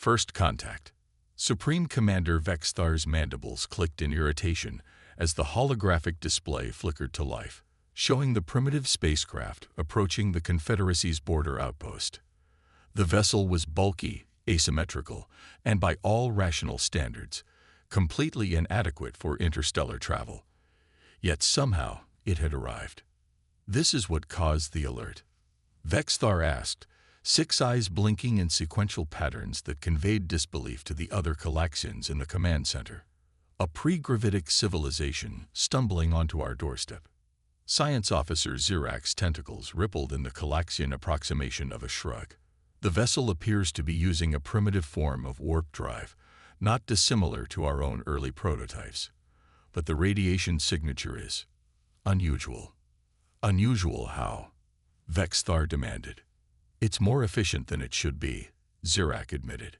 First contact. Supreme Commander Vexthar's mandibles clicked in irritation as the holographic display flickered to life, showing the primitive spacecraft approaching the Confederacy's border outpost. The vessel was bulky, asymmetrical, and by all rational standards, completely inadequate for interstellar travel. Yet somehow it had arrived. This is what caused the alert. Vexthar asked, six eyes blinking in sequential patterns that conveyed disbelief to the other Calaxians in the command center. A pre-gravitic civilization stumbling onto our doorstep. Science Officer Zirak's tentacles rippled in the Calaxian approximation of a shrug. The vessel appears to be using a primitive form of warp drive, not dissimilar to our own early prototypes. But the radiation signature is unusual. Unusual how? Vexthar demanded. It's more efficient than it should be, Zirak admitted.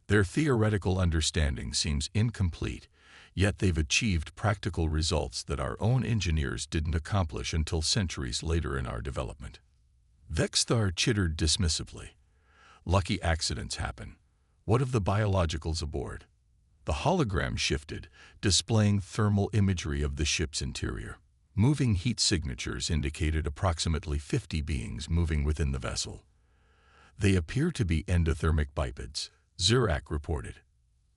Their theoretical understanding seems incomplete, yet they've achieved practical results that our own engineers didn't accomplish until centuries later in our development. Vexthar chittered dismissively. Lucky accidents happen. What of the biologicals aboard? The hologram shifted, displaying thermal imagery of the ship's interior. Moving heat signatures indicated approximately 50 beings moving within the vessel. They appear to be endothermic bipeds, Zirak reported.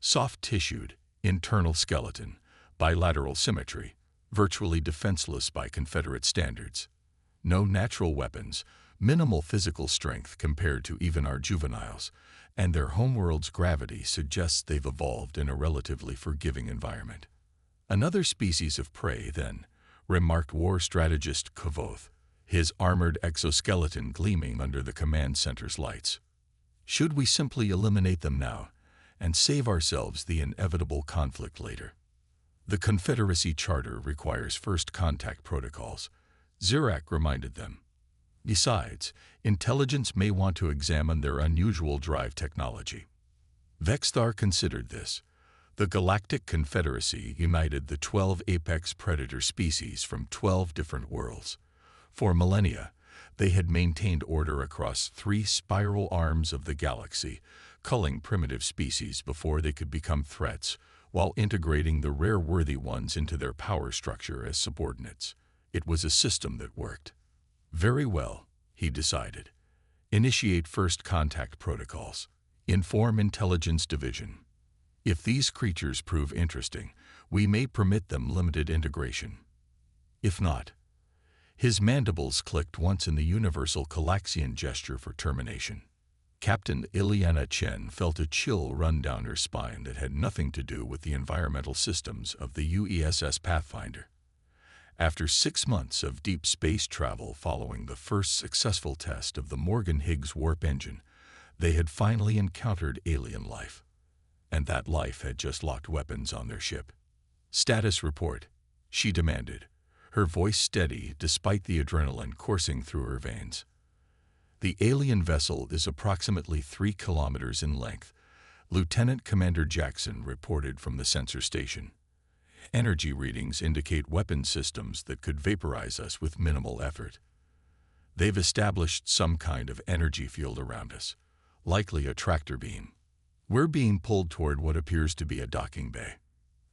Soft-tissued, internal skeleton, bilateral symmetry, virtually defenseless by Confederate standards. No natural weapons, minimal physical strength compared to even our juveniles, and their homeworld's gravity suggests they've evolved in a relatively forgiving environment. Another species of prey, then, remarked war strategist Kavoth, his armored exoskeleton gleaming under the command center's lights. Should we simply eliminate them now and save ourselves the inevitable conflict later? The Confederacy Charter requires first contact protocols, Zirak reminded them. Besides, intelligence may want to examine their unusual drive technology. Vexthar considered this. The Galactic Confederacy united the 12 apex predator species from 12 different worlds. For millennia, they had maintained order across 3 spiral arms of the galaxy, culling primitive species before they could become threats, while integrating the rare worthy ones into their power structure as subordinates. It was a system that worked. Very well, he decided. Initiate first contact protocols. Inform Intelligence Division. If these creatures prove interesting, we may permit them limited integration. If not, his mandibles clicked once in the universal Calaxian gesture for termination. Captain Ileana Chen felt a chill run down her spine that had nothing to do with the environmental systems of the UESS Pathfinder. After 6 months of deep space travel following the first successful test of the Morgan-Higgs warp engine, they had finally encountered alien life. And that life had just locked weapons on their ship. Status report, she demanded, her voice steady despite the adrenaline coursing through her veins. The alien vessel is approximately 3 kilometers in length, Lieutenant Commander Jackson reported from the sensor station. Energy readings indicate weapon systems that could vaporize us with minimal effort. They've established some kind of energy field around us, likely a tractor beam. We're being pulled toward what appears to be a docking bay.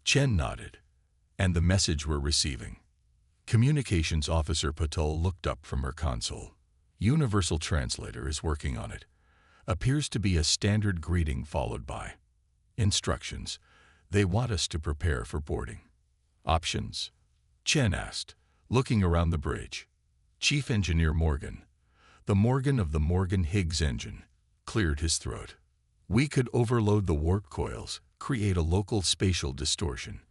Chen nodded. And the message we're receiving. Communications Officer Patel looked up from her console. Universal Translator is working on it. Appears to be a standard greeting followed by instructions. They want us to prepare for boarding. Options? Chen asked, looking around the bridge. Chief Engineer Morgan, the Morgan of the Morgan-Higgs engine, cleared his throat. We could overload the warp coils, create a local spatial distortion,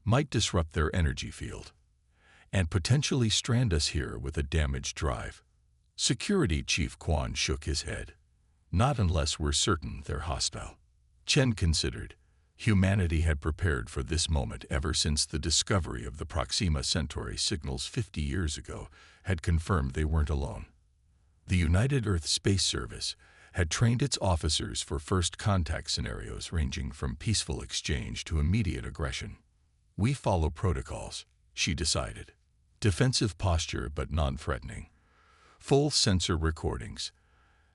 might disrupt their energy field, and potentially strand us here with a damaged drive. Security Chief Quan shook his head. Not unless we're certain they're hostile. Chen considered. Humanity had prepared for this moment ever since the discovery of the Proxima Centauri signals 50 years ago had confirmed they weren't alone. The United Earth Space Service had trained its officers for first contact scenarios ranging from peaceful exchange to immediate aggression. We follow protocols, she decided. Defensive posture but non-threatening. Full sensor recordings.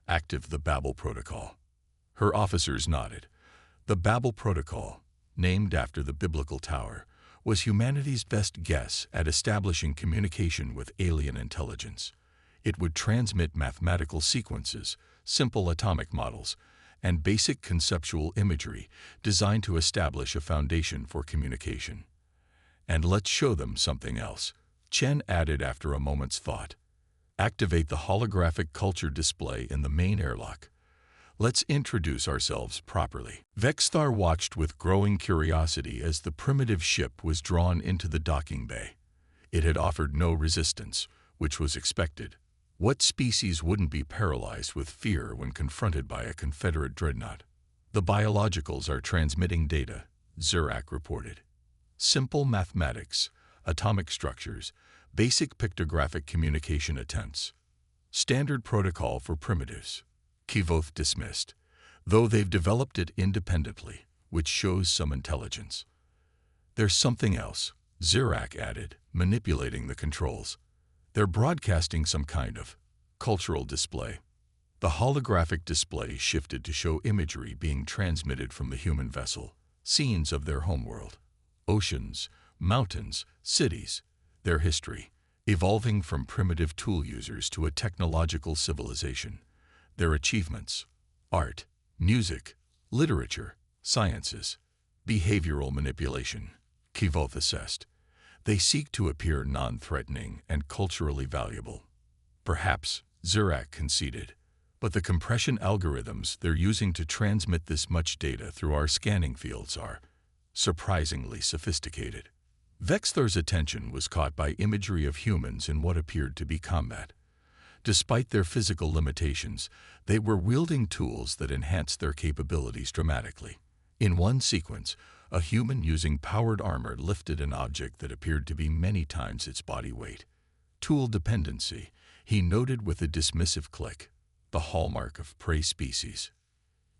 Active the Babel protocol. Her officers nodded. The Babel Protocol, named after the biblical tower, was humanity's best guess at establishing communication with alien intelligence. It would transmit mathematical sequences, simple atomic models, and basic conceptual imagery designed to establish a foundation for communication. And let's show them something else, Chen added after a moment's thought. Activate the holographic culture display in the main airlock. Let's introduce ourselves properly. Vexthar watched with growing curiosity as the primitive ship was drawn into the docking bay. It had offered no resistance, which was expected. What species wouldn't be paralyzed with fear when confronted by a Confederate dreadnought? The biologicals are transmitting data, Zurak reported. Simple mathematics, atomic structures, basic pictographic communication attempts. Standard protocol for primitives. Kivoth dismissed, though they've developed it independently, which shows some intelligence. There's something else, Zurak added, manipulating the controls. They're broadcasting some kind of cultural display. The holographic display shifted to show imagery being transmitted from the human vessel, scenes of their homeworld, oceans, mountains, cities, their history, evolving from primitive tool users to a technological civilization. Their achievements, art, music, literature, sciences, behavioral manipulation, Kivoth assessed. They seek to appear non-threatening and culturally valuable. Perhaps, Zurak conceded, but the compression algorithms they're using to transmit this much data through our scanning fields are surprisingly sophisticated. Vexthar's attention was caught by imagery of humans in what appeared to be combat. Despite their physical limitations, they were wielding tools that enhanced their capabilities dramatically. In one sequence, a human using powered armor lifted an object that appeared to be many times its body weight. Tool dependency, he noted with a dismissive click, the hallmark of prey species.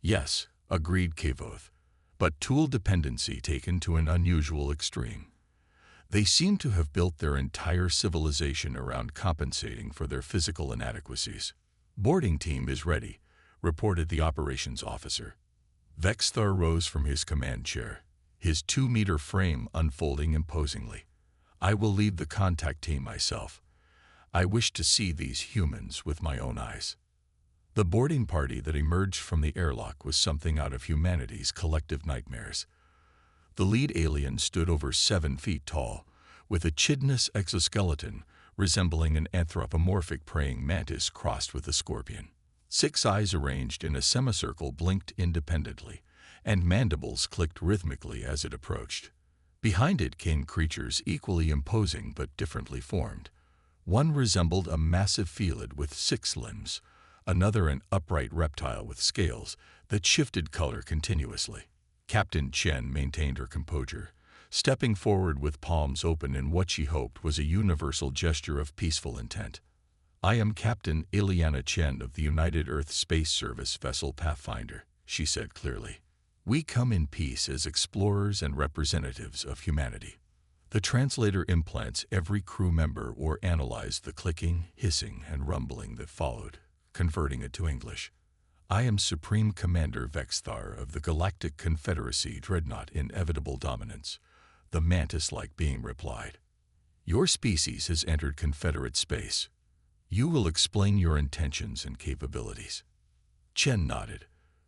Yes, agreed Kivoth, but tool dependency taken to an unusual extreme. They seem to have built their entire civilization around compensating for their physical inadequacies. Boarding team is ready, reported the operations officer. Vexthar rose from his command chair, his 2-meter frame unfolding imposingly. I will lead the contact team myself. I wish to see these humans with my own eyes. The boarding party that emerged from the airlock was something out of humanity's collective nightmares. The lead alien stood over 7 feet tall, with a chidnous exoskeleton resembling an anthropomorphic praying mantis crossed with a scorpion. 6 eyes arranged in a semicircle blinked independently, and mandibles clicked rhythmically as it approached. Behind it came creatures equally imposing but differently formed. One resembled a massive felid with 6 limbs, another an upright reptile with scales that shifted color continuously. Captain Chen maintained her composure, stepping forward with palms open in what she hoped was a universal gesture of peaceful intent. I am Captain Ileana Chen of the United Earth Space Service vessel Pathfinder, she said clearly. We come in peace as explorers and representatives of humanity. The translator implants every crew member or analyzed the clicking, hissing, and rumbling that followed, converting it to English. I am Supreme Commander Vexthar of the Galactic Confederacy Dreadnought Inevitable Dominance, the mantis-like being replied. Your species has entered Confederate space. You will explain your intentions and capabilities. Chen nodded.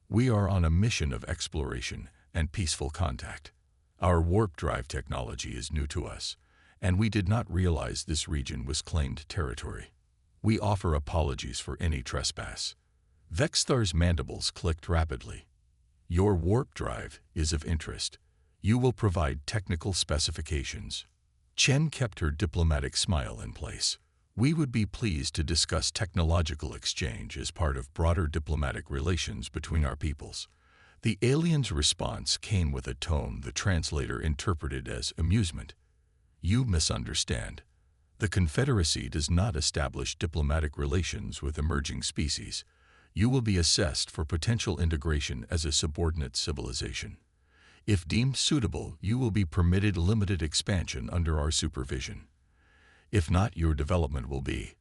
We are on a mission of exploration and peaceful contact. Our warp drive technology is new to us, and we did not realize this region was claimed territory. We offer apologies for any trespass. Vexthar's mandibles clicked rapidly. Your warp drive is of interest. You will provide technical specifications. Chen kept her diplomatic smile in place. We would be pleased to discuss technological exchange as part of broader diplomatic relations between our peoples. The alien's response came with a tone the translator interpreted as amusement. You misunderstand. The Confederacy does not establish diplomatic relations with emerging species. You will be assessed for potential integration as a subordinate civilization. If deemed suitable, you will be permitted limited expansion under our supervision. If not, your development will be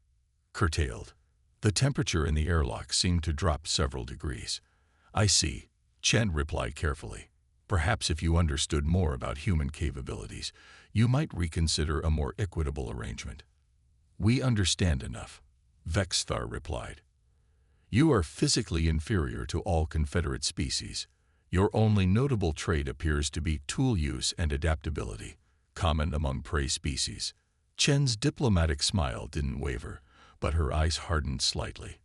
curtailed. The temperature in the airlock seemed to drop several degrees. I see, Chen replied carefully. Perhaps if you understood more about human capabilities, you might reconsider a more equitable arrangement. We understand enough, Vexthar replied. You are physically inferior to all Confederate species. Your only notable trait appears to be tool use and adaptability, common among prey species. Chen's diplomatic smile didn't waver, but her eyes hardened slightly.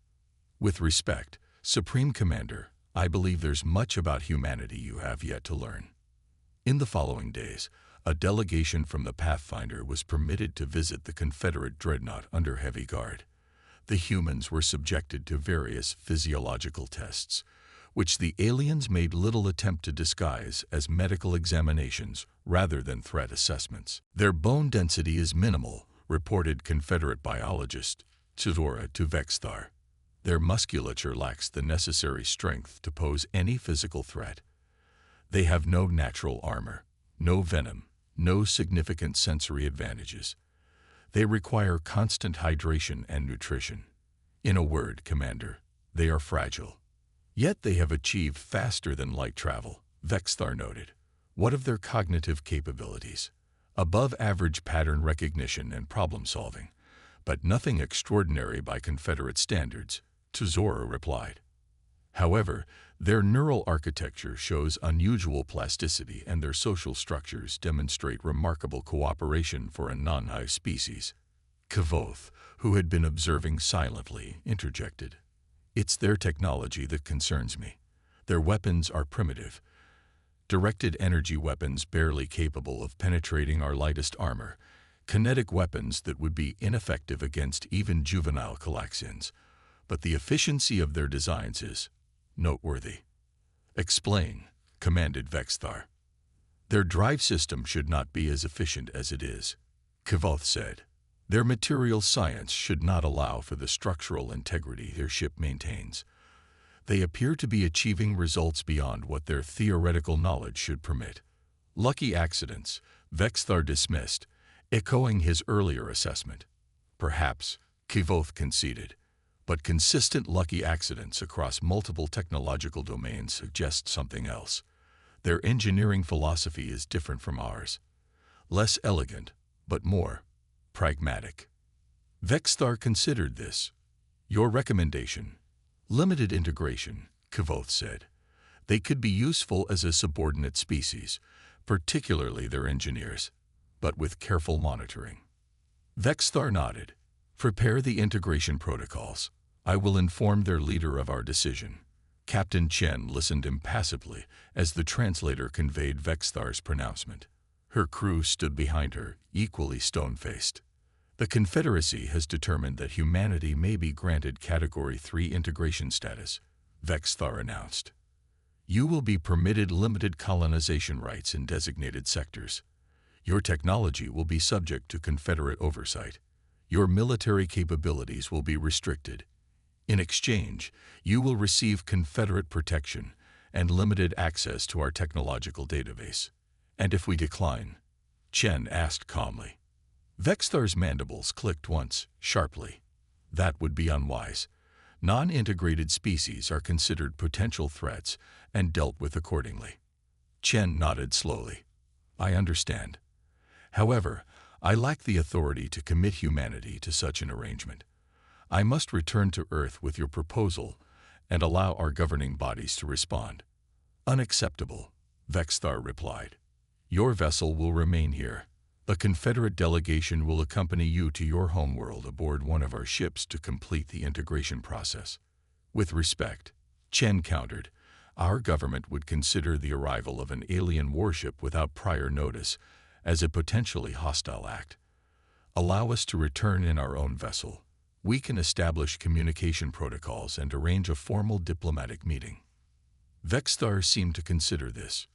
With respect, Supreme Commander, I believe there's much about humanity you have yet to learn. In the following days, a delegation from the Pathfinder was permitted to visit the Confederate dreadnought under heavy guard. The humans were subjected to various physiological tests, which the aliens made little attempt to disguise as medical examinations rather than threat assessments. Their bone density is minimal, reported Confederate biologist Tizora to Vexthar. Their musculature lacks the necessary strength to pose any physical threat. They have no natural armor, no venom, no significant sensory advantages. They require constant hydration and nutrition. In a word, Commander, they are fragile. Yet they have achieved faster than light travel, Vexthar noted. What of their cognitive capabilities? Above average pattern recognition and problem solving, but nothing extraordinary by Confederate standards, Tizora replied. However, their neural architecture shows unusual plasticity and their social structures demonstrate remarkable cooperation for a non-hive species. Kavoth, who had been observing silently, interjected. It's their technology that concerns me. Their weapons are primitive. Directed energy weapons barely capable of penetrating our lightest armor. Kinetic weapons that would be ineffective against even juvenile Calaxians. But the efficiency of their designs is noteworthy. Explain, commanded Vexthar. Their drive system should not be as efficient as it is, Kavoth said. Their material science should not allow for the structural integrity their ship maintains. They appear to be achieving results beyond what their theoretical knowledge should permit. Lucky accidents, Vexthar dismissed, echoing his earlier assessment. Perhaps, Kavoth conceded, but consistent lucky accidents across multiple technological domains suggest something else. Their engineering philosophy is different from ours. Less elegant, but more pragmatic. Vexthar considered this. Your recommendation? Limited integration, Kavoth said. They could be useful as a subordinate species, particularly their engineers, but with careful monitoring. Vexthar nodded. Prepare the integration protocols. I will inform their leader of our decision. Captain Chen listened impassively as the translator conveyed Vexthar's pronouncement. Her crew stood behind her, equally stone-faced. The Confederacy has determined that humanity may be granted Category 3 integration status, Vexthar announced. You will be permitted limited colonization rights in designated sectors. Your technology will be subject to Confederate oversight. Your military capabilities will be restricted. In exchange, you will receive Confederate protection and limited access to our technological database. And if we decline? Chen asked calmly. Vexthar's mandibles clicked once, sharply. That would be unwise. Non-integrated species are considered potential threats and dealt with accordingly. Chen nodded slowly. I understand. However, I lack the authority to commit humanity to such an arrangement. I must return to Earth with your proposal and allow our governing bodies to respond. Unacceptable, Vexthar replied. Your vessel will remain here. The Confederate delegation will accompany you to your homeworld aboard one of our ships to complete the integration process. With respect, Chen countered, our government would consider the arrival of an alien warship without prior notice as a potentially hostile act. Allow us to return in our own vessel. We can establish communication protocols and arrange a formal diplomatic meeting. Vexthar seemed to consider this.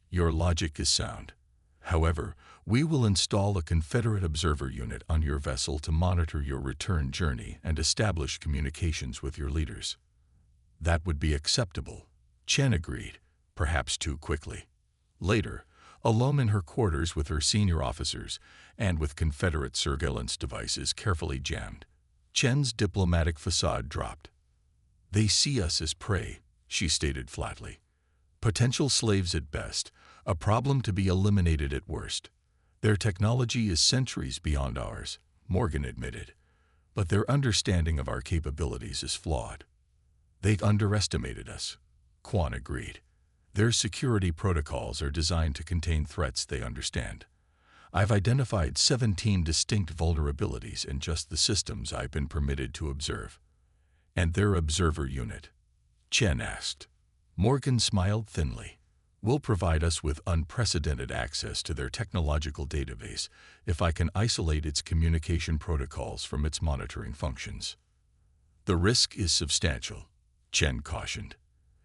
Your logic is sound. However, we will install a Confederate observer unit on your vessel to monitor your return journey and establish communications with your leaders. That would be acceptable, Chen agreed, perhaps too quickly. Later, alone in her quarters with her senior officers and with Confederate surveillance devices carefully jammed, Chen's diplomatic facade dropped. They see us as prey, she stated flatly. Potential slaves at best, a problem to be eliminated at worst. Their technology is centuries beyond ours, Morgan admitted, but their understanding of our capabilities is flawed. They've underestimated us, Quan agreed. Their security protocols are designed to contain threats they understand. I've identified 17 distinct vulnerabilities in just the systems I've been permitted to observe. And their observer unit? Chen asked. Morgan smiled thinly. Will provide us with unprecedented access to their technological database if I can isolate its communication protocols from its monitoring functions. The risk is substantial, Chen cautioned.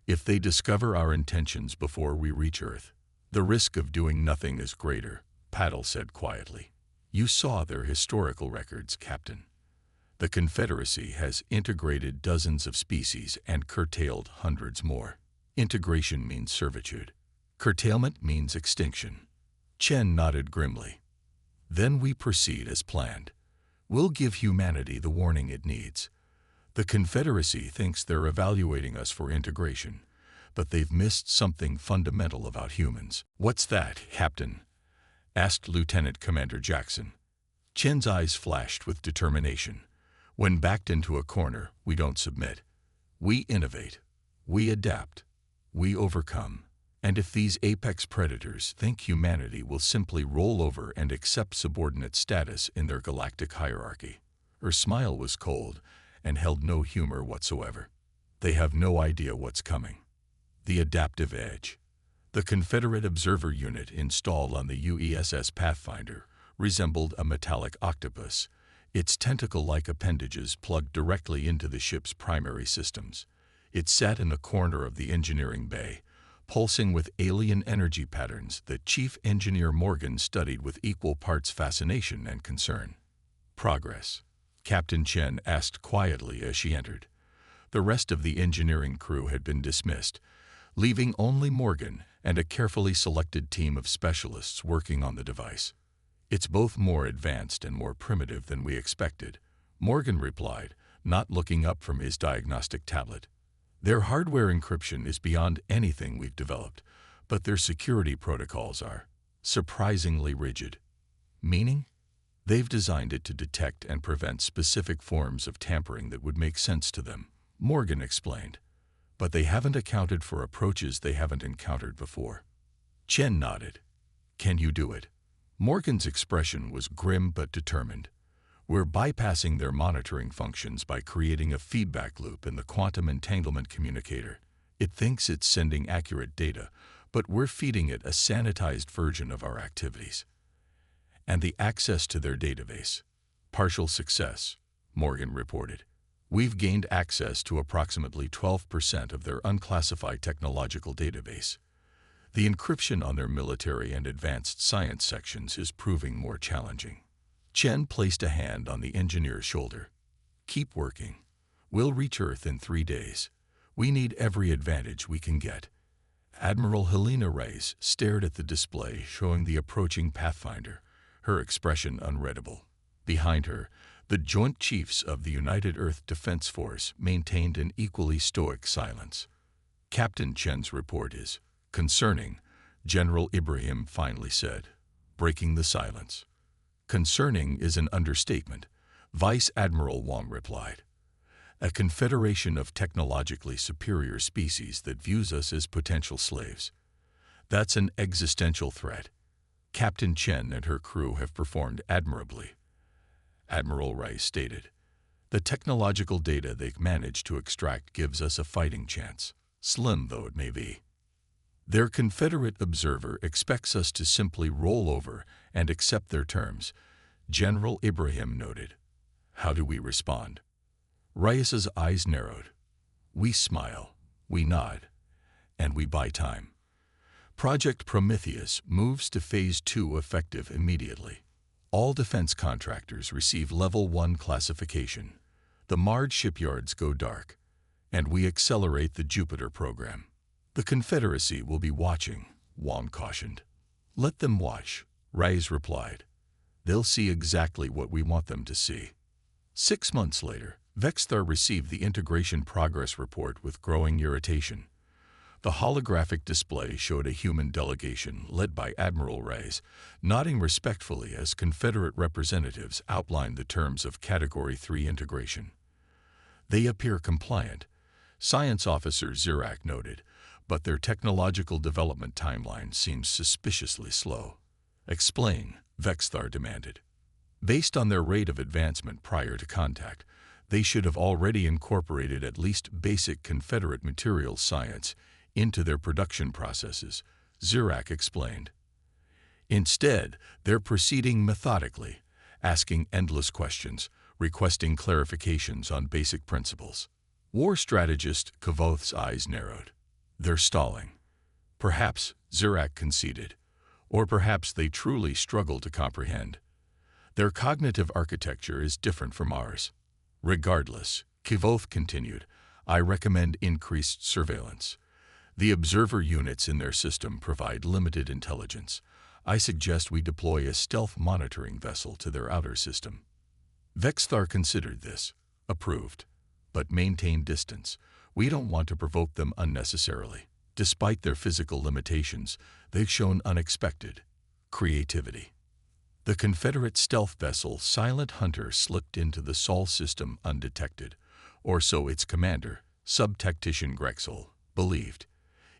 If they discover our intentions before we reach Earth, the risk of doing nothing is greater, Paddle said quietly. You saw their historical records, Captain. The Confederacy has integrated dozens of species and curtailed hundreds more. Integration means servitude. Curtailment means extinction. Chen nodded grimly. Then we proceed as planned. We'll give humanity the warning it needs. The Confederacy thinks they're evaluating us for integration, but they've missed something fundamental about humans. What's that, Captain? Asked Lieutenant Commander Jackson. Chen's eyes flashed with determination. When backed into a corner, we don't submit. We innovate. We adapt. We overcome. And if these apex predators think humanity will simply roll over and accept subordinate status in their galactic hierarchy, her smile was cold and held no humor whatsoever. They have no idea what's coming. The adaptive edge. The Confederate observer unit installed on the UESS Pathfinder resembled a metallic octopus, its tentacle-like appendages plugged directly into the ship's primary systems. It sat in a corner of the engineering bay, pulsing with alien energy patterns that Chief Engineer Morgan studied with equal parts fascination and concern. Progress, Captain Chen asked quietly as she entered. The rest of the engineering crew had been dismissed, leaving only Morgan and a carefully selected team of specialists working on the device. It's both more advanced and more primitive than we expected, Morgan replied, not looking up from his diagnostic tablet. Their hardware encryption is beyond anything we've developed, but their security protocols are surprisingly rigid. Meaning? They've designed it to detect and prevent specific forms of tampering that would make sense to them, Morgan explained. But they haven't accounted for approaches they haven't encountered before. Chen nodded. Can you do it? Morgan's expression was grim but determined. We're bypassing their monitoring functions by creating a feedback loop in the quantum entanglement communicator. It thinks it's sending accurate data, but we're feeding it a sanitized version of our activities. And the access to their database. Partial success, Morgan reported. We've gained access to approximately 12% of their unclassified technological database. The encryption on their military and advanced science sections is proving more challenging. Chen placed a hand on the engineer's shoulder. Keep working. We'll reach Earth in 3 days. We need every advantage we can get. Admiral Helena Reyes stared at the display showing the approaching Pathfinder, her expression unreadable. Behind her, the Joint Chiefs of the United Earth Defense Force maintained an equally stoic silence. Captain Chen's report is concerning, General Ibrahim finally said, breaking the silence. Concerning is an understatement, Vice Admiral Wong replied. A confederation of technologically superior species that views us as potential slaves. That's an existential threat. Captain Chen and her crew have performed admirably. Admiral Rice stated, the technological data they've managed to extract gives us a fighting chance, slim though it may be. Their Confederate observer expects us to simply roll over and accept their terms, General Ibrahim noted. How do we respond? Reyes's eyes narrowed. We smile, we nod, and we buy time. Project Prometheus moves to Phase 2 effective immediately. All defense contractors receive Level 1 classification. The Mars shipyards go dark, and we accelerate the Jupiter program. The Confederacy will be watching, Wong cautioned. Let them watch, Reyes replied. They'll see exactly what we want them to see. 6 months later, Vexthar received the integration progress report with growing irritation. The holographic display showed a human delegation led by Admiral Reyes, nodding respectfully as Confederate representatives outlined the terms of Category 3 integration. "They appear compliant," Science Officer Zirak noted, "but their technological development timeline seems suspiciously slow." "Explain," Vexthar demanded. "Based on their rate of advancement prior to contact, they should have already incorporated at least basic Confederate materials science into their production processes," Zirak explained. "Instead, they're proceeding methodically, asking endless questions, requesting clarifications on basic principles." War strategist Kavoth's eyes narrowed. "They're stalling." "Perhaps," Zirak conceded, "or perhaps they truly struggle to comprehend. Their cognitive architecture is different from ours. Regardless," Kavoth continued, "I recommend increased surveillance. The observer units in their system provide limited intelligence. I suggest we deploy a stealth monitoring vessel to their outer system." Vexthar considered this, approved, but maintained distance. "We don't want to provoke them unnecessarily. Despite their physical limitations, they've shown unexpected creativity." The Confederate stealth vessel Silent Hunter slipped into the Sol system undetected, or so its commander, Subtactician Grexel, believed.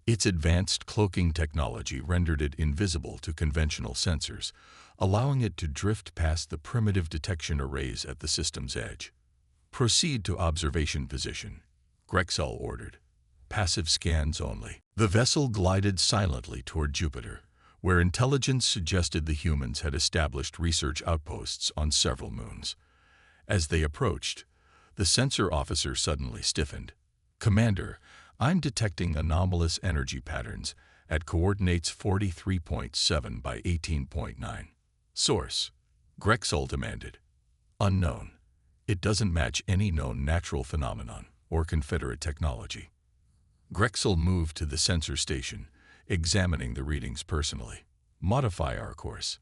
Its advanced cloaking technology rendered it invisible to conventional sensors, allowing it to drift past the primitive detection arrays at the system's edge. "Proceed to observation position," Grexel ordered. "Passive scans only." The vessel glided silently toward Jupiter, where intelligence suggested the humans had established research outposts on several moons. As they approached, the sensor officer suddenly stiffened. "Commander, I'm detecting anomalous energy patterns at coordinates 43.7 by 18.9. Source?" Grexel demanded. "Unknown. It doesn't match any known natural phenomenon or Confederate technology." Grexel moved to the sensor station, examining the readings personally. "Modify our course.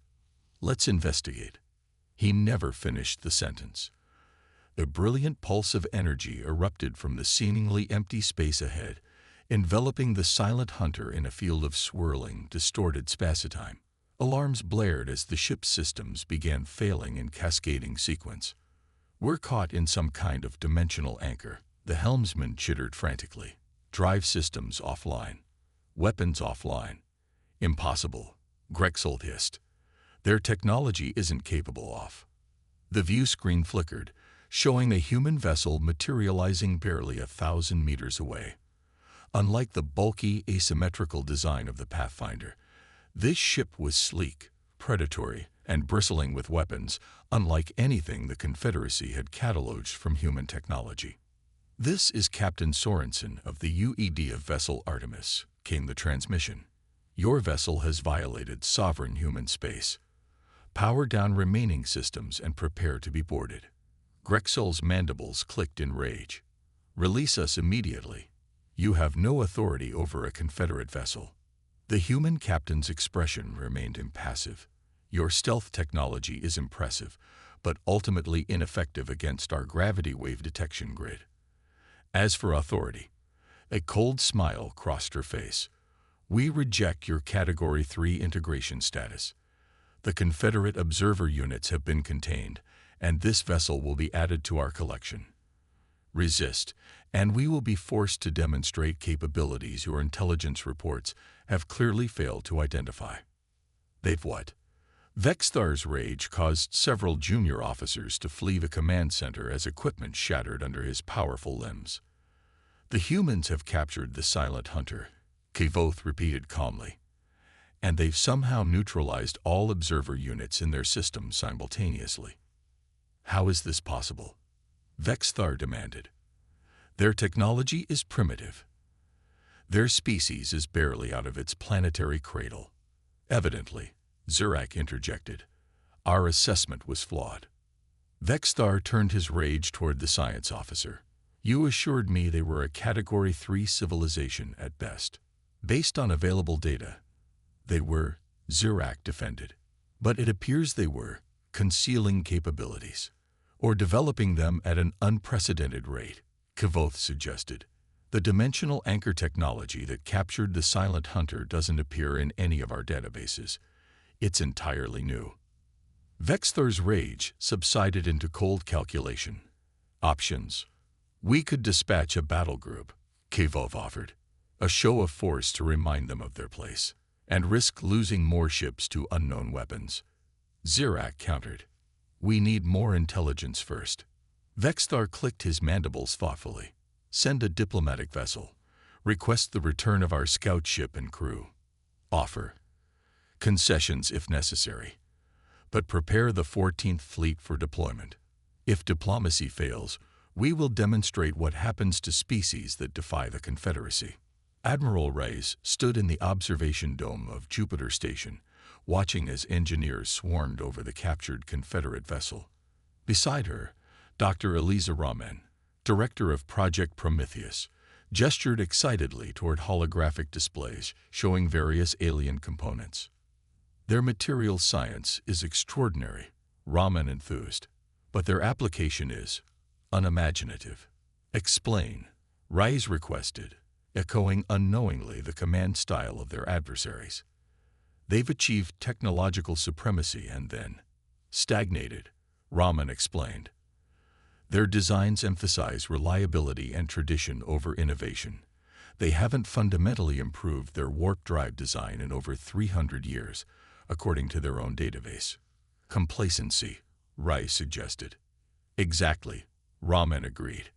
Let's investigate." He never finished the sentence. A brilliant pulse of energy erupted from the seemingly empty space ahead, enveloping the Silent Hunter in a field of swirling, distorted spacetime. Alarms blared as the ship's systems began failing in cascading sequence. "We're caught in some kind of dimensional anchor," the helmsman chittered frantically. "Drive systems offline. Weapons offline." "Impossible," Grexel hissed. "Their technology isn't capable of." The view screen flickered, showing a human vessel materializing barely 1,000 meters away. Unlike the bulky, asymmetrical design of the Pathfinder, this ship was sleek, predatory, and bristling with weapons, unlike anything the Confederacy had cataloged from human technology. "This is Captain Sorensen of the UED of Vessel Artemis," came the transmission. "Your vessel has violated sovereign human space. Power down remaining systems and prepare to be boarded." Grexel's mandibles clicked in rage. "Release us immediately. You have no authority over a Confederate vessel." The human captain's expression remained impassive. "Your stealth technology is impressive, but ultimately ineffective against our gravity wave detection grid. As for authority," a cold smile crossed her face, "we reject your Category 3 integration status. The Confederate observer units have been contained, and this vessel will be added to our collection. Resist, and we will be forced to demonstrate capabilities your intelligence reports have clearly failed to identify." "They've what?" Vexthar's rage caused several junior officers to flee the command center as equipment shattered under his powerful limbs. "The humans have captured the Silent Hunter," Kavoth repeated calmly, "and they've somehow neutralized all observer units in their system simultaneously." "How is this possible?" Vexthar demanded. "Their technology is primitive. Their species is barely out of its planetary cradle. Evidently," Zirak interjected, "our assessment was flawed." Vexthar turned his rage toward the science officer. "You assured me they were a Category 3 civilization at best. Based on available data, they were," Zirak defended. "But it appears they were concealing capabilities, or developing them at an unprecedented rate," Kavoth suggested. The dimensional anchor technology that captured the Silent Hunter doesn't appear in any of our databases. It's entirely new. Vexthar's rage subsided into cold calculation. Options. We could dispatch a battle group, Kevov offered, a show of force to remind them of their place, and risk losing more ships to unknown weapons. Zirak countered. We need more intelligence first. Vexthar clicked his mandibles thoughtfully. Send a diplomatic vessel. Request the return of our scout ship and crew. Offer. Concessions if necessary. But prepare the 14th Fleet for deployment. If diplomacy fails, we will demonstrate what happens to species that defy the Confederacy. Admiral Reyes stood in the observation dome of Jupiter Station, watching as engineers swarmed over the captured Confederate vessel. Beside her, Dr. Eliza Rahman, director of Project Prometheus, gestured excitedly toward holographic displays showing various alien components. Their material science is extraordinary, Rahman enthused, but their application is unimaginative. Explain, Reyes requested, echoing unknowingly the command style of their adversaries. They've achieved technological supremacy and then stagnated, Rahman explained. Their designs emphasize reliability and tradition over innovation. They haven't fundamentally improved their warp drive design in over 300 years, according to their own database. Complacency, Reyes suggested. Exactly, Rahman agreed.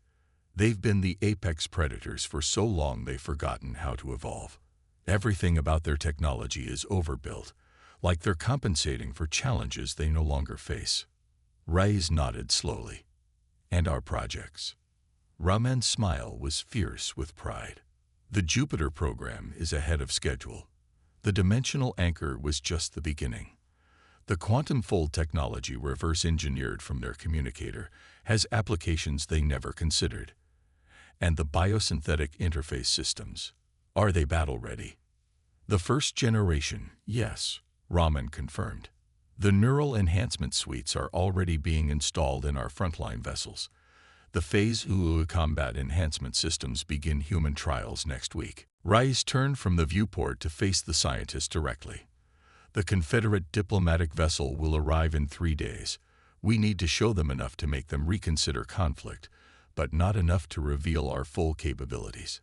They've been the apex predators for so long they've forgotten how to evolve. Everything about their technology is overbuilt, like they're compensating for challenges they no longer face. Reyes nodded slowly. And our projects. Rahman's smile was fierce with pride. The Jupiter program is ahead of schedule. The dimensional anchor was just the beginning. The quantum fold technology reverse-engineered from their communicator has applications they never considered. And the biosynthetic interface systems. Are they battle-ready? The first generation, yes, Rahman confirmed. The neural enhancement suites are already being installed in our frontline vessels. The Phase UU combat enhancement systems begin human trials next week. Reyes turned from the viewport to face the scientists directly. The Confederate diplomatic vessel will arrive in 3 days. We need to show them enough to make them reconsider conflict, but not enough to reveal our full capabilities.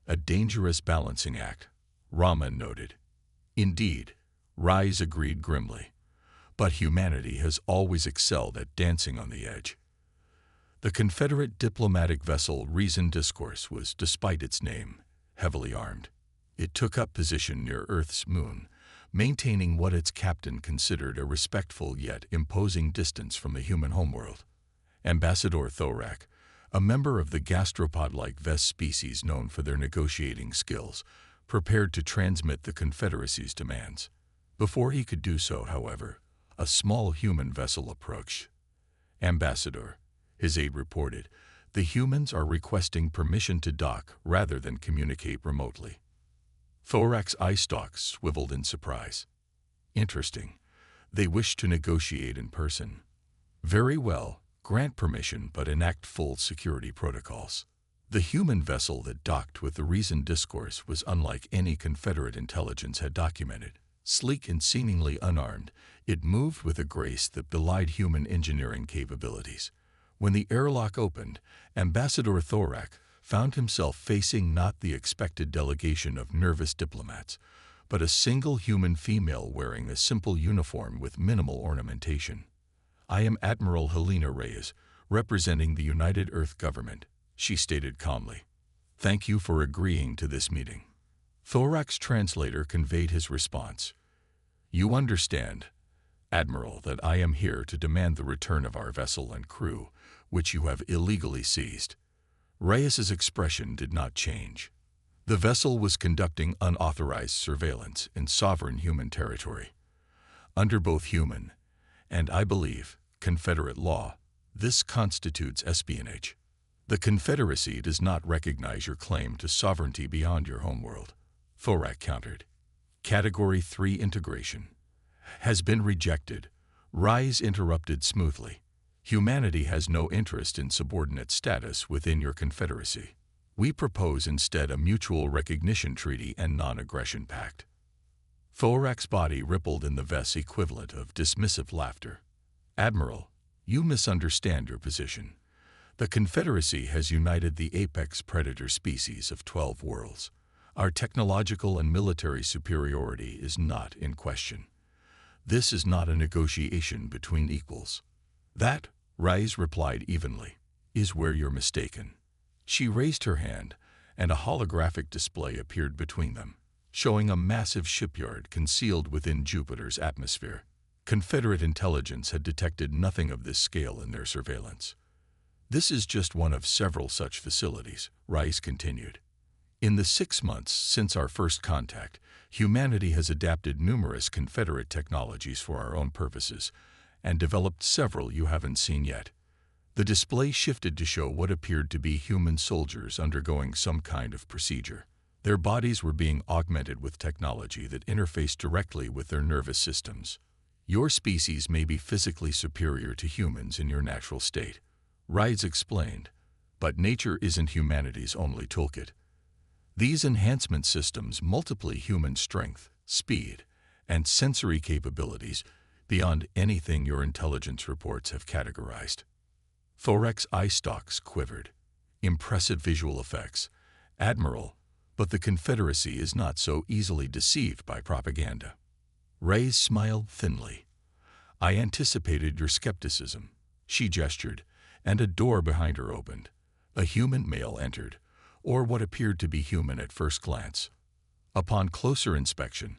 A dangerous balancing act, Rahman noted. Indeed, Reyes agreed grimly. But humanity has always excelled at dancing on the edge. The Confederate diplomatic vessel Reason Discourse was, despite its name, heavily armed. It took up position near Earth's moon, maintaining what its captain considered a respectful yet imposing distance from the human homeworld. Ambassador Thorak, a member of the gastropod-like Vest species known for their negotiating skills, prepared to transmit the Confederacy's demands. Before he could do so, however, a small human vessel approached. Ambassador, his aide reported, the humans are requesting permission to dock rather than communicate remotely. Thorak's eye stalks swiveled in surprise. Interesting. They wish to negotiate in person. Very well, grant permission but enact full security protocols. The human vessel that docked with the Reason Discourse was unlike any Confederate intelligence had documented. Sleek and seemingly unarmed, it moved with a grace that belied human engineering capabilities. When the airlock opened, Ambassador Thorak found himself facing not the expected delegation of nervous diplomats, but a single human female wearing a simple uniform with minimal ornamentation. I am Admiral Helena Reyes, representing the United Earth government, she stated calmly. Thank you for agreeing to this meeting. Thorak's translator conveyed his response. You understand, Admiral, that I am here to demand the return of our vessel and crew, which you have illegally seized. Reyes's expression did not change. The vessel was conducting unauthorized surveillance in sovereign human territory. Under both human and, I believe, Confederate law, this constitutes espionage. The Confederacy does not recognize your claim to sovereignty beyond your homeworld, Thorak countered. Category 3 integration has been rejected, Reyes interrupted smoothly. Humanity has no interest in subordinate status within your Confederacy. We propose instead a mutual recognition treaty and non-aggression pact. Thorak's body rippled in the Vest's equivalent of dismissive laughter. Admiral, you misunderstand your position. The Confederacy has united the apex predator species of 12 worlds. Our technological and military superiority is not in question. This is not a negotiation between equals. That, Rise replied evenly, is where you're mistaken. She raised her hand, and a holographic display appeared between them, showing a massive shipyard concealed within Jupiter's atmosphere. Confederate intelligence had detected nothing of this scale in their surveillance. This is just one of several such facilities, Rice continued. In the 6 months since our first contact, humanity has adapted numerous Confederate technologies for our own purposes and developed several you haven't seen yet. The display shifted to show what appeared to be human soldiers undergoing some kind of procedure. Their bodies were being augmented with technology that interfaced directly with their nervous systems. Your species may be physically superior to humans in your natural state, Rides explained, but nature isn't humanity's only toolkit. These enhancement systems multiply human strength, speed, and sensory capabilities beyond anything your intelligence reports have categorized. Thorak's eye stalks quivered. Impressive visual effects. Admiral, but the Confederacy is not so easily deceived by propaganda. Reyes smiled thinly. I anticipated your skepticism. She gestured, and a door behind her opened. A human male entered, or what appeared to be human at first glance. Upon closer inspection,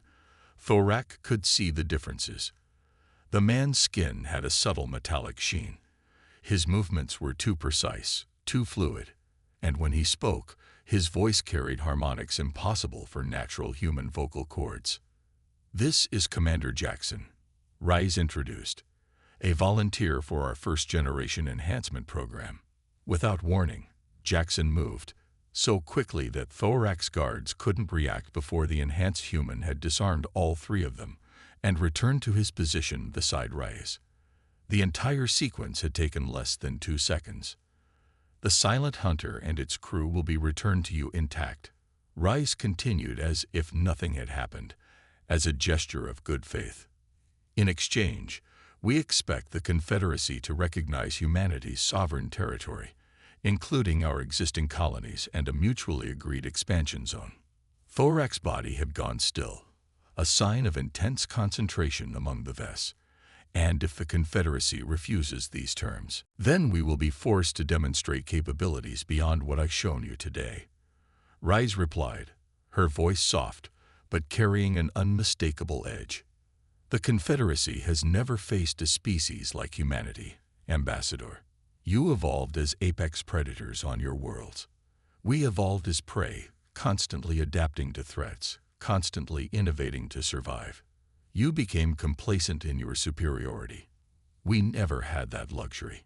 Thorak could see the differences. The man's skin had a subtle metallic sheen. His movements were too precise, too fluid, and when he spoke, his voice carried harmonics impossible for natural human vocal cords. This is Commander Jackson, Rise introduced, a volunteer for our first-generation enhancement program. Without warning, Jackson moved, so quickly that Thorak's guards couldn't react before the enhanced human had disarmed all 3 of them and returned to his position beside Rise. The entire sequence had taken less than 2 seconds. The Silent Hunter and its crew will be returned to you intact, Rise continued as if nothing had happened, as a gesture of good faith. In exchange, we expect the Confederacy to recognize humanity's sovereign territory, including our existing colonies and a mutually agreed expansion zone. Thorak's body had gone still, a sign of intense concentration among the Vests. And if the Confederacy refuses these terms, then we will be forced to demonstrate capabilities beyond what I've shown you today. Rise replied, her voice soft, but carrying an unmistakable edge. The Confederacy has never faced a species like humanity, Ambassador. You evolved as apex predators on your worlds. We evolved as prey, constantly adapting to threats, constantly innovating to survive. You became complacent in your superiority. We never had that luxury.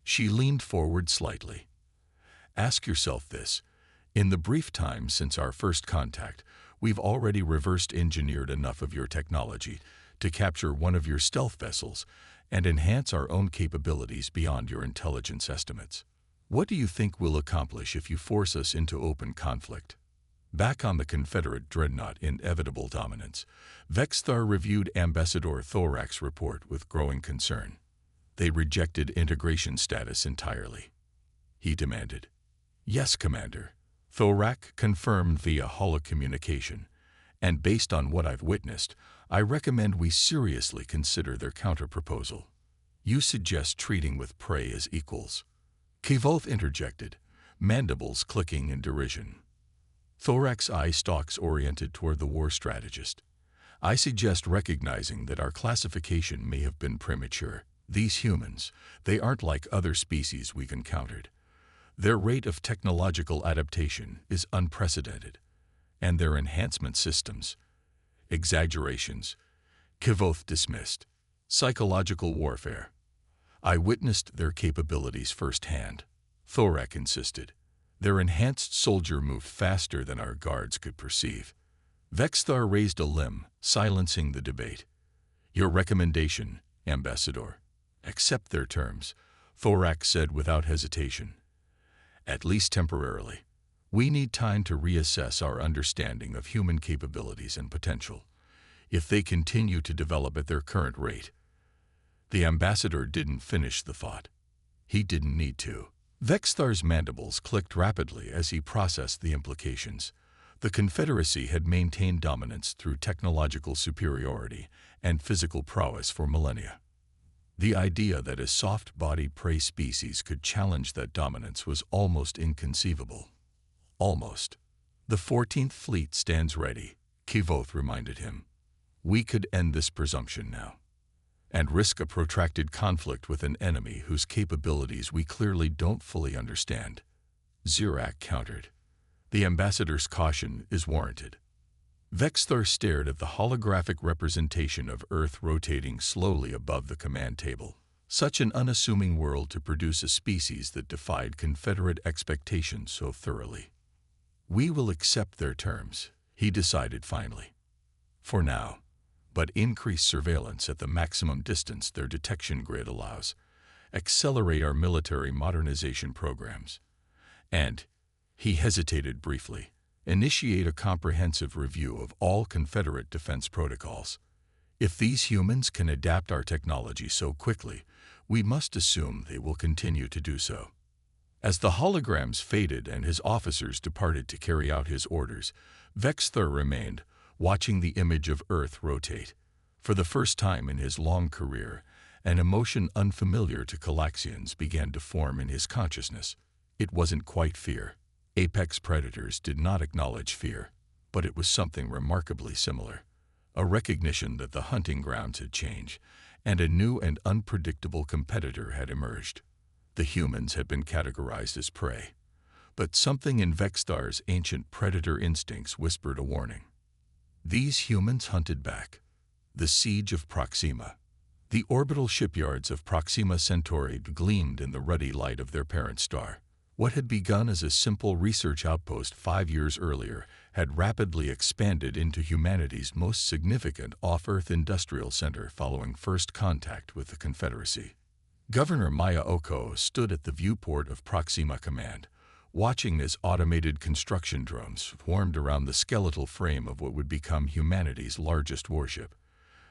She leaned forward slightly. Ask yourself this. In the brief time since our first contact, we've already reverse-engineered enough of your technology to capture one of your stealth vessels and enhance our own capabilities beyond your intelligence estimates. What do you think we'll accomplish if you force us into open conflict? Back on the Confederate dreadnought Inevitable Dominance, Vexthar reviewed Ambassador Thorak's report with growing concern. They rejected integration status entirely. He demanded. Yes, Commander. Thorak confirmed via holocommunication, and based on what I've witnessed, I recommend we seriously consider their counterproposal. You suggest treating with prey as equals. Kvoth interjected, mandibles clicking in derision. Thorak's eye stalks oriented toward the war strategist. I suggest recognizing that our classification may have been premature. These humans, they aren't like other species we've encountered. Their rate of technological adaptation is unprecedented, and their enhancement systems, exaggerations, Kvoth dismissed. Psychological warfare. I witnessed their capabilities firsthand, Thorak insisted. Their enhanced soldier moved faster than our guards could perceive. Vexthar raised a limb, silencing the debate. Your recommendation, Ambassador. Accept their terms, Thorak said without hesitation. At least temporarily. We need time to reassess our understanding of human capabilities and potential. If they continue to develop at their current rate. The ambassador didn't finish the thought. He didn't need to. Vexthar's mandibles clicked rapidly as he processed the implications. The Confederacy had maintained dominance through technological superiority and physical prowess for millennia. The idea that a soft-bodied prey species could challenge that dominance was almost inconceivable. Almost. "The 14th Fleet stands ready," Kvoth reminded him. "We could end this presumption now, and risk a protracted conflict with an enemy whose capabilities we clearly don't fully understand." Zirak countered. "The ambassador's caution is warranted." Vexthar stared at the holographic representation of Earth rotating slowly above the command table. Such an unassuming world to produce a species that defied Confederate expectations so thoroughly. "We will accept their terms," he decided finally. "For now. But increase surveillance at the maximum distance their detection grid allows. Accelerate our military modernization programs. And," he hesitated briefly, "initiate a comprehensive review of all Confederate defense protocols. If these humans can adapt our technology so quickly, we must assume they will continue to do so." As the holograms faded and his officers departed to carry out his orders, Vexthar remained, watching the image of Earth rotate. For the first time in his long career, an emotion unfamiliar to Calaxians began to form in his consciousness. It wasn't quite fear. Apex predators did not acknowledge fear, but it was something remarkably similar. A recognition that the hunting grounds had changed, and a new and unpredictable competitor had emerged. The humans had been categorized as prey, but something in Vexthar's ancient predator instincts whispered a warning. These humans hunted back. The siege of Proxima. The orbital shipyards of Proxima Centauri gleamed in the ruddy light of their parent star. What had begun as a simple research outpost 5 years earlier had rapidly expanded into humanity's most significant off-Earth industrial center following first contact with the Confederacy. Governor Maya Oko stood at the viewport of Proxima Command, watching as automated construction drones swarmed around the skeletal frame of what would become humanity's largest warship.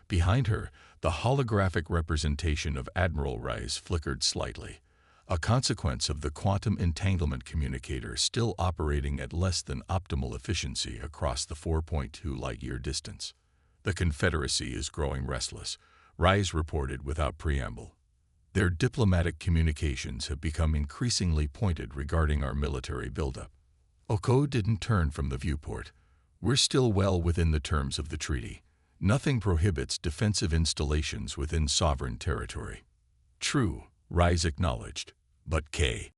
Behind her, the holographic representation of Admiral Rise flickered slightly, a consequence of the quantum entanglement communicator still operating at less than optimal efficiency across the 4.2 light-year distance. "The Confederacy is growing restless," Rise reported without preamble. "Their diplomatic communications have become increasingly pointed regarding our military buildup." Oko didn't turn from the viewport. "We're still well within the terms of the treaty. Nothing prohibits defensive installations within sovereign territory." "True," Rise acknowledged, "but K.